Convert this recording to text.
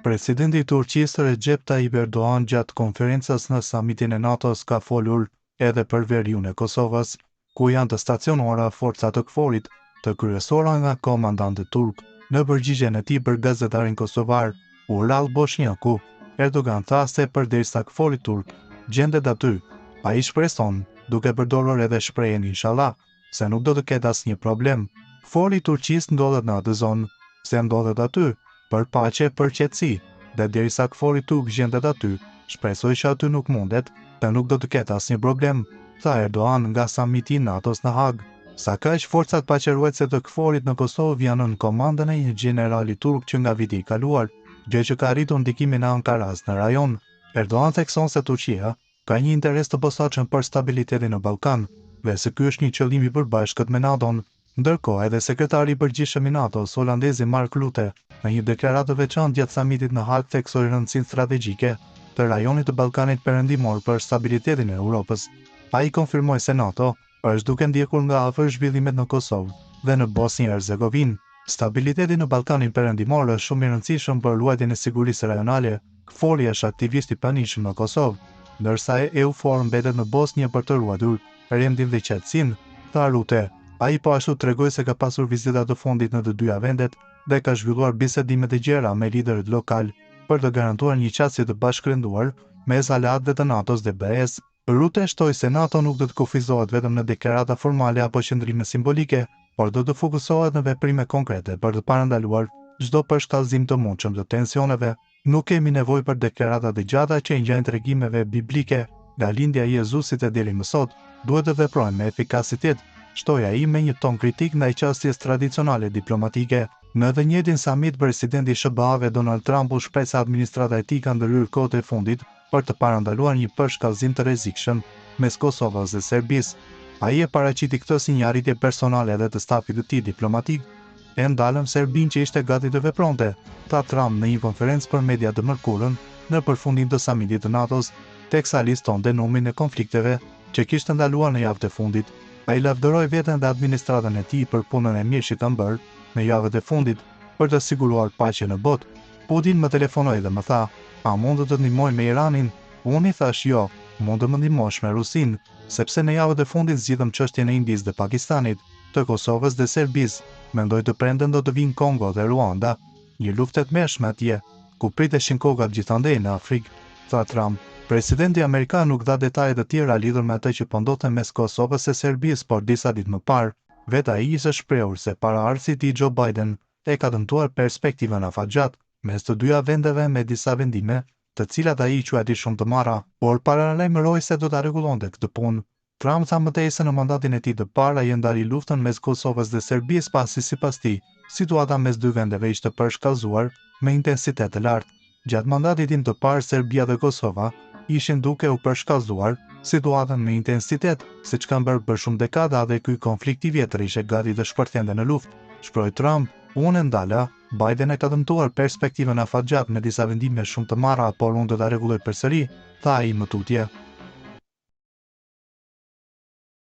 Presidenti i Turqisë Recep Tayyip Erdogan gjatë konferencës në samitin e NATO-s ka folur edhe për veriun e Kosovës, ku janë të stacionuara forca të KFOR-it, të kryesora nga komandanti turk. Në përgjigjen e tij për gazetarin kosovar Ural Boshnjaku, Erdogan tha se përderisa KFOR-i turk gjendet aty, ai shpreson, duke përdorur edhe shprehjen inshallah, se nuk do të ketë asnjë problem. KFOR-i i Turqisë ndodhet në atë zonë, se ndodhet aty për paqe, për qetësi, dhe derisa KFOR-i turk gjendet aty, shpresoj që aty nuk mundet, dhe nuk do të ketë asnjë problem, tha Erdogan nga samiti i NATO-s në Hag. Sa kaq, forcat paqëruese të KFOR-it në Kosovë janë në komandën e një gjenerali turk që nga viti i kaluar, gjë që ka arritur ndikimin e Ankaras në rajon. Erdogan thekson se Turqia ka një interes të posaçëm për stabilitetin në Ballkan, dhe se ky është një qëllim i përbashkët me NATO-n. Ndërkohë, edhe sekretari i përgjithshëm i NATO-s, holandezi Mark Rutte, në një deklaratë të veçantë gjatë samitit në Hag theksoi rëndësinë strategjike të rajonit të Ballkanit Perëndimor për stabilitetin e Europës. Ai konfirmoi se NATO është duke ndjekur nga afër zhvillimet në Kosovë dhe në Bosnjë-Hercegovinë. Stabiliteti në Ballkanin Perëndimor është shumë i rëndësishëm për ruajtjen e sigurisë rajonale. KFOR-i është aktivist i pranishëm në Kosovë, ndërsa EUFOR mbetet në Bosnjë për të ruajtur rendin dhe qetësinë, tha Rutte. Ai po ashtu tregoi se ka pasur vizita të fundit në të dyja vendet dhe ka zhvilluar bisedime të gjera me liderët lokal për të garantuar një qasje të bashkërenduar mes aleatëve të NATO-s dhe BE-s. Rutte shtoi se NATO nuk do të kufizohet vetëm në deklarata formale apo qëndrime simbolike, por do të fokusohet në veprime konkrete për të parandaluar çdo përshkallëzim të mundshëm të tensioneve. Nuk kemi nevojë për deklarata të gjata që ngjajnë tregimeve biblike, nga lindja e Jezusit e deri më sot, duhet të veprojmë me efikasitet, shtoi ai me një ton kritik ndaj qasjes tradicionale diplomatike. Në të njëjtin samit, presidenti i SBA-ve Donald Trump u shpreh se administrata e tij ka ndërhyrë kohët e fundit për të parandaluar një përshkallëzim të rrezikshëm mes Kosovës dhe Serbisë. Ai e paraqiti këtë si një arritje personale edhe të stafit të tij diplomatik, e ndalëm Serbinë që ishte gati të vepronte, tha Trump në një konferencë për media të mërkurën në përfundim të samitit të NATO-s, teksa listonte numrin e konflikteve që kishte ndaluar në javët e fundit. Ai lavdëroi veten dhe administratën e tij për punën e mirë që kanë bërë në javët e fundit për të siguruar paqe në botë. Putin më telefonoi dhe më tha: "A mund të ndihmoj me Iranin?" Unë i thash: "Jo, mund të më ndihmosh me Rusinë, sepse në javët e fundit zgjidhëm çështjen e Indisë dhe Pakistanit, të Kosovës dhe Serbisë. Mendoj të prenden do të vinë Kongo dhe Ruanda, një luftë e tmerrshme atje, ku priteshin kokat gjithandej në Afrikë", tha Trump. Presidenti amerikan nuk dha detaje të tjera lidhur me atë që po ndodhte mes Kosovës e Serbisë, por disa ditë më parë, vetë ai ishte shprehur se paraardhësi i tij Joe Biden e ka dëmtuar perspektivën afatgjatë mes të dyja vendeve me disa vendime, të cilat ai quajti shumë të marra, por paralajmëroi se do ta rregullonte këtë punë. Trump tha mëtej se në mandatin e tij të parë ai ndali luftën mes Kosovës dhe Serbisë pasi sipas tij, situata mes dy vendeve ishte përshkallëzuar me intensitet të lartë. Gjatë mandatit tim të parë, Serbia dhe Kosova ishin duke u përshkallëzuar situatën me intensitet, siç kanë bërë për shumë dekada dhe ky konflikt i vjetër ishte gati të shpërthente në luftë, shpreh Trump. Unë ndala, Biden e ka dëmtuar perspektivën afatgjatë me disa vendime shumë të marra, por unë do ta rregulloj përsëri, tha ai më tutje.